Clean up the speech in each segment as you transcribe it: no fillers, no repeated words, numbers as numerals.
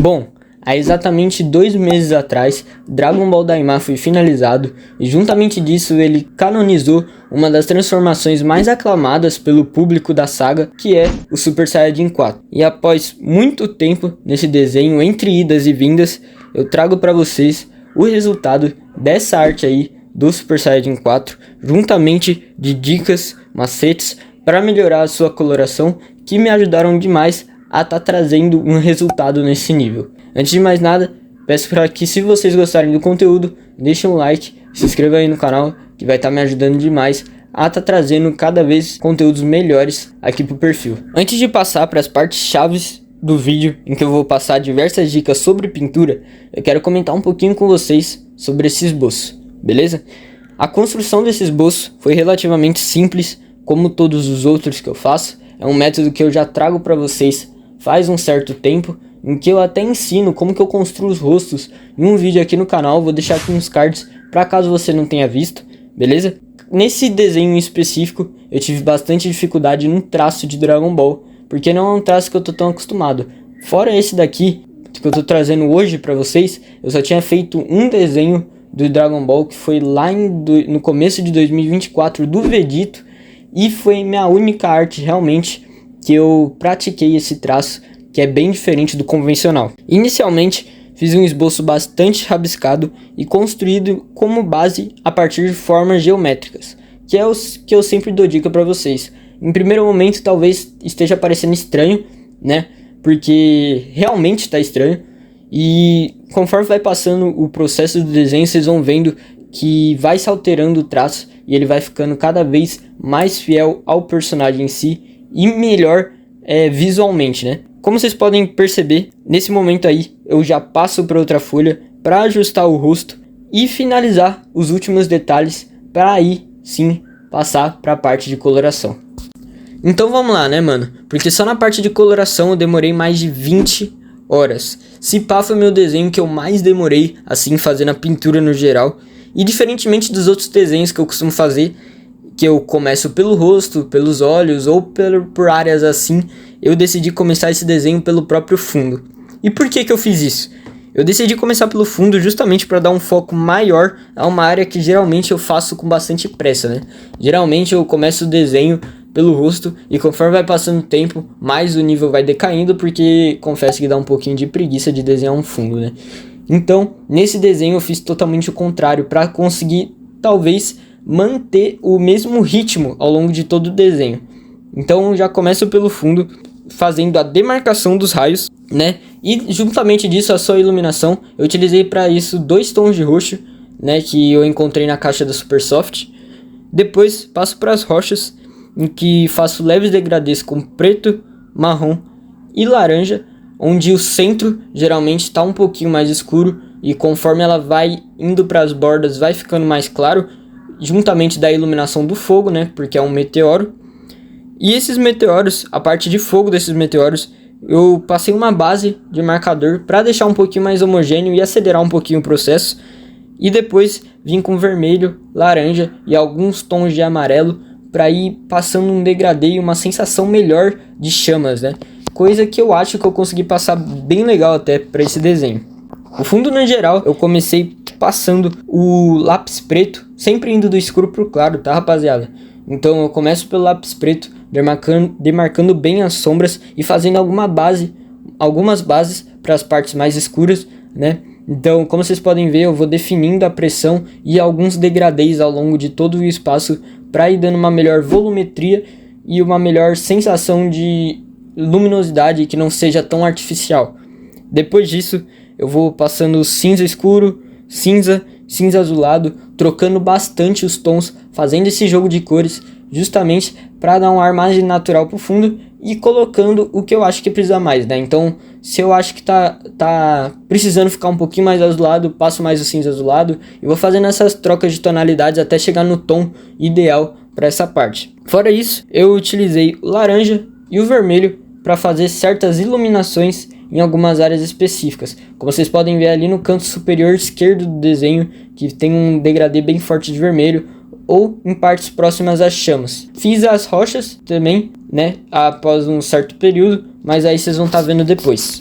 Bom, há exatamente 2 meses atrás, Dragon Ball Daima foi finalizado e juntamente disso ele canonizou uma das transformações mais aclamadas pelo público da saga, que é o Super Saiyajin 4. E após muito tempo nesse desenho, entre idas e vindas, eu trago para vocês o resultado dessa arte aí do Super Saiyajin 4, juntamente de dicas, macetes para melhorar a sua coloração, que me ajudaram demais a estar trazendo um resultado nesse nível. Antes de mais nada, peço para que, se vocês gostarem do conteúdo, deixem um like, se inscrevam aí no canal, que vai estar me ajudando demais a estar trazendo cada vez conteúdos melhores aqui pro perfil. Antes de passar para as partes chaves do vídeo, em que eu vou passar diversas dicas sobre pintura, eu quero comentar um pouquinho com vocês sobre esse esboço, beleza? A construção desse esboço foi relativamente simples, como todos os outros que eu faço. É um método que eu já trago para vocês faz um certo tempo, em que eu até ensino como que eu construo os rostos em um vídeo aqui no canal. Vou deixar aqui uns cards para caso você não tenha visto, beleza? Nesse desenho em específico, eu tive bastante dificuldade no traço de Dragon Ball, porque não é um traço que eu tô tão acostumado. Fora esse daqui, que eu tô trazendo hoje para vocês, eu só tinha feito um desenho do Dragon Ball, que foi lá no começo de 2024, do Vegito, e foi minha única arte realmente que eu pratiquei esse traço, que é bem diferente do convencional. Inicialmente, fiz um esboço bastante rabiscado e construído como base a partir de formas geométricas, que é os que eu sempre dou dica para vocês. Em primeiro momento, talvez esteja parecendo estranho, né? Porque realmente está estranho. E conforme vai passando o processo do desenho, vocês vão vendo que vai se alterando o traço e ele vai ficando cada vez mais fiel ao personagem em si e melhor visualmente, né? Como vocês podem perceber, nesse momento aí eu já passo para outra folha para ajustar o rosto e finalizar os últimos detalhes para aí sim passar para a parte de coloração. Então vamos lá, né, mano? Porque só na parte de coloração eu demorei mais de 20 horas. Se pá, foi meu desenho que eu mais demorei assim fazendo a pintura no geral. E diferentemente dos outros desenhos que eu costumo fazer, que eu começo pelo rosto, pelos olhos ou por áreas assim, eu decidi começar esse desenho pelo próprio fundo. E por que eu fiz isso? Eu decidi começar pelo fundo justamente para dar um foco maior a uma área que geralmente eu faço com bastante pressa, né? Geralmente eu começo o desenho pelo rosto e conforme vai passando o tempo, mais o nível vai decaindo, porque confesso que dá um pouquinho de preguiça de desenhar um fundo, né? Então, nesse desenho eu fiz totalmente o contrário, para conseguir talvez manter o mesmo ritmo ao longo de todo o desenho. Então já começo pelo fundo, fazendo a demarcação dos raios, né? E juntamente disso a sua iluminação. Eu utilizei para isso 2 tons de roxo, né, que eu encontrei na caixa da Supersoft. Depois passo para as rochas, em que faço leves degradês com preto, marrom e laranja, onde o centro geralmente está um pouquinho mais escuro e conforme ela vai indo para as bordas vai ficando mais claro, juntamente da iluminação do fogo, né, porque é um meteoro. E esses meteoros, a parte de fogo desses meteoros, eu passei uma base de marcador para deixar um pouquinho mais homogêneo e acelerar um pouquinho o processo. E depois vim com vermelho, laranja e alguns tons de amarelo para ir passando um degradê e uma sensação melhor de chamas, né? Coisa que eu acho que eu consegui passar bem legal até para esse desenho. O fundo no geral eu comecei passando o lápis preto, sempre indo do escuro pro claro, tá, rapaziada? Então eu começo pelo lápis preto, demarcando bem as sombras e fazendo algumas bases para as partes mais escuras, né? Então, como vocês podem ver, eu vou definindo a pressão e alguns degradês ao longo de todo o espaço para ir dando uma melhor volumetria e uma melhor sensação de luminosidade que não seja tão artificial. Depois disso, eu vou passando cinza escuro, cinza azulado, trocando bastante os tons, fazendo esse jogo de cores justamente para dar um ar mais natural pro fundo e colocando o que eu acho que precisa mais, né? Então, se eu acho que tá precisando ficar um pouquinho mais azulado, passo mais o cinza azulado e vou fazendo essas trocas de tonalidades até chegar no tom ideal para essa parte. Fora isso, eu utilizei o laranja e o vermelho para fazer certas iluminações em algumas áreas específicas. Como vocês podem ver ali no canto superior esquerdo do desenho, que tem um degradê bem forte de vermelho, ou em partes próximas às chamas. Fiz as rochas também, né, após um certo período, mas aí vocês vão estar vendo depois.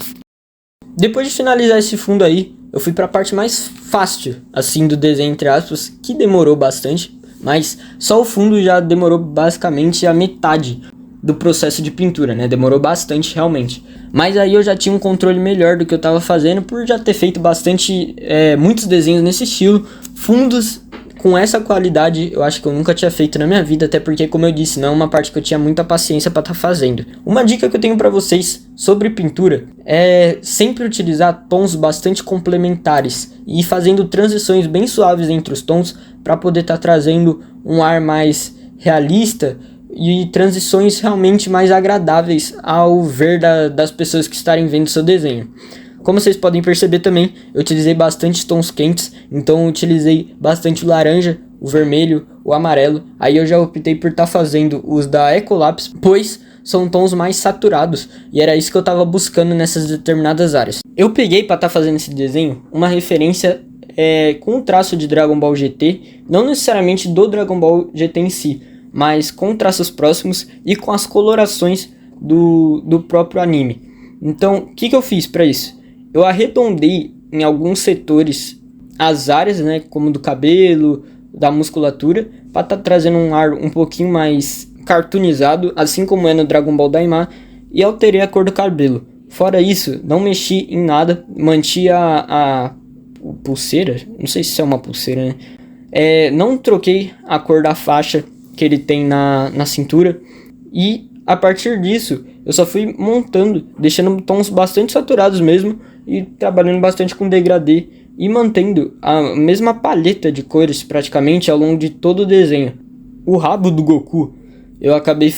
Depois de finalizar esse fundo aí, eu fui para a parte mais fácil, assim, do desenho, entre aspas, que demorou bastante, mas só o fundo já demorou basicamente a metade do processo de pintura, né? Demorou bastante realmente. Mas aí eu já tinha um controle melhor do que eu tava fazendo por já ter feito muitos desenhos nesse estilo. Fundos com essa qualidade eu acho que eu nunca tinha feito na minha vida, até porque, como eu disse, não é uma parte que eu tinha muita paciência para estar fazendo. Uma dica que eu tenho para vocês sobre pintura é sempre utilizar tons bastante complementares e ir fazendo transições bem suaves entre os tons para poder estar trazendo um ar mais realista e transições realmente mais agradáveis ao ver das pessoas que estarem vendo seu desenho. Como vocês podem perceber também, eu utilizei bastante tons quentes, então eu utilizei bastante o laranja, o vermelho, o amarelo. Aí eu já optei por estar fazendo os da Ecolapse, pois são tons mais saturados, e era isso que eu estava buscando nessas determinadas áreas. Eu peguei para estar fazendo esse desenho uma referência com o traço de Dragon Ball GT, não necessariamente do Dragon Ball GT em si, mas com traços próximos e com as colorações do próprio anime. Então, o que eu fiz para isso? Eu arredondei em alguns setores as áreas, né, como do cabelo, da musculatura, para estar trazendo um ar um pouquinho mais cartoonizado, assim como é no Dragon Ball Daima, e alterei a cor do cabelo. Fora isso, não mexi em nada, mantive a pulseira, não sei se é uma pulseira, né? Não troquei a cor da faixa que ele tem na cintura, e a partir disso eu só fui montando, deixando tons bastante saturados mesmo e trabalhando bastante com degradê e mantendo a mesma paleta de cores praticamente ao longo de todo o desenho. O rabo do Goku eu acabei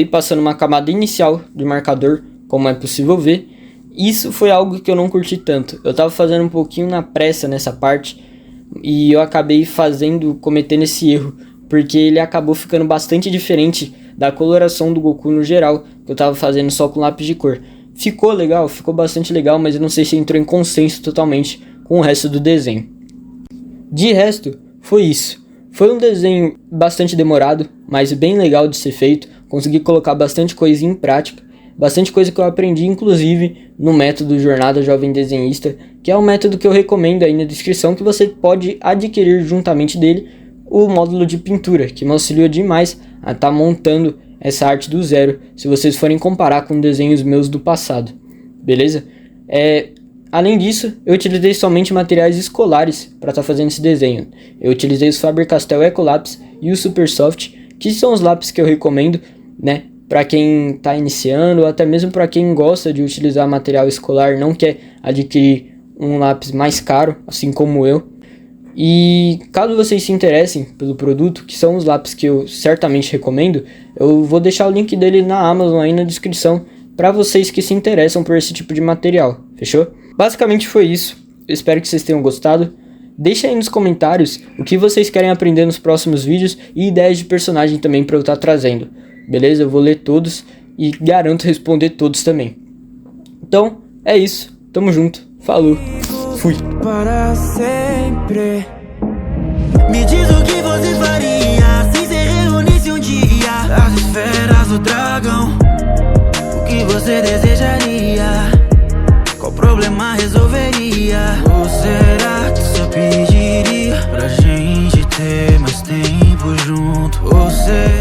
passando uma camada inicial de marcador, como é possível ver. Isso foi algo que eu não curti tanto, eu tava fazendo um pouquinho na pressa nessa parte e eu acabei cometendo esse erro, porque ele acabou ficando bastante diferente da coloração do Goku no geral, que eu tava fazendo só com lápis de cor. Ficou legal, ficou bastante legal, mas eu não sei se entrou em consenso totalmente com o resto do desenho. De resto, foi isso. Foi um desenho bastante demorado, mas bem legal de ser feito. Consegui colocar bastante coisa em prática, bastante coisa que eu aprendi, inclusive, no método Jornada Jovem Desenhista, que é um método que eu recomendo aí na descrição, que você pode adquirir juntamente dele o módulo de pintura, que me auxiliou demais a estar montando essa arte do zero, se vocês forem comparar com desenhos meus do passado, beleza? Além disso, eu utilizei somente materiais escolares para estar fazendo esse desenho. Eu utilizei os Faber-Castell Ecolapse e o Super Soft, que são os lápis que eu recomendo, né? Para quem está iniciando, ou até mesmo para quem gosta de utilizar material escolar, não quer adquirir um lápis mais caro, assim como eu. E caso vocês se interessem pelo produto, que são os lápis que eu certamente recomendo, eu vou deixar o link dele na Amazon aí na descrição para vocês que se interessam por esse tipo de material, fechou? Basicamente foi isso, eu espero que vocês tenham gostado. Deixa aí nos comentários o que vocês querem aprender nos próximos vídeos e ideias de personagem também para eu estar trazendo, beleza? Eu vou ler todos e garanto responder todos também. Então, é isso, tamo junto, falou, fui! Para sempre. Me diz o que você faria se se reunisse um dia as esferas do dragão. O que você desejaria? Qual problema resolveria? Ou será que só pediria pra gente ter mais tempo junto? Ou será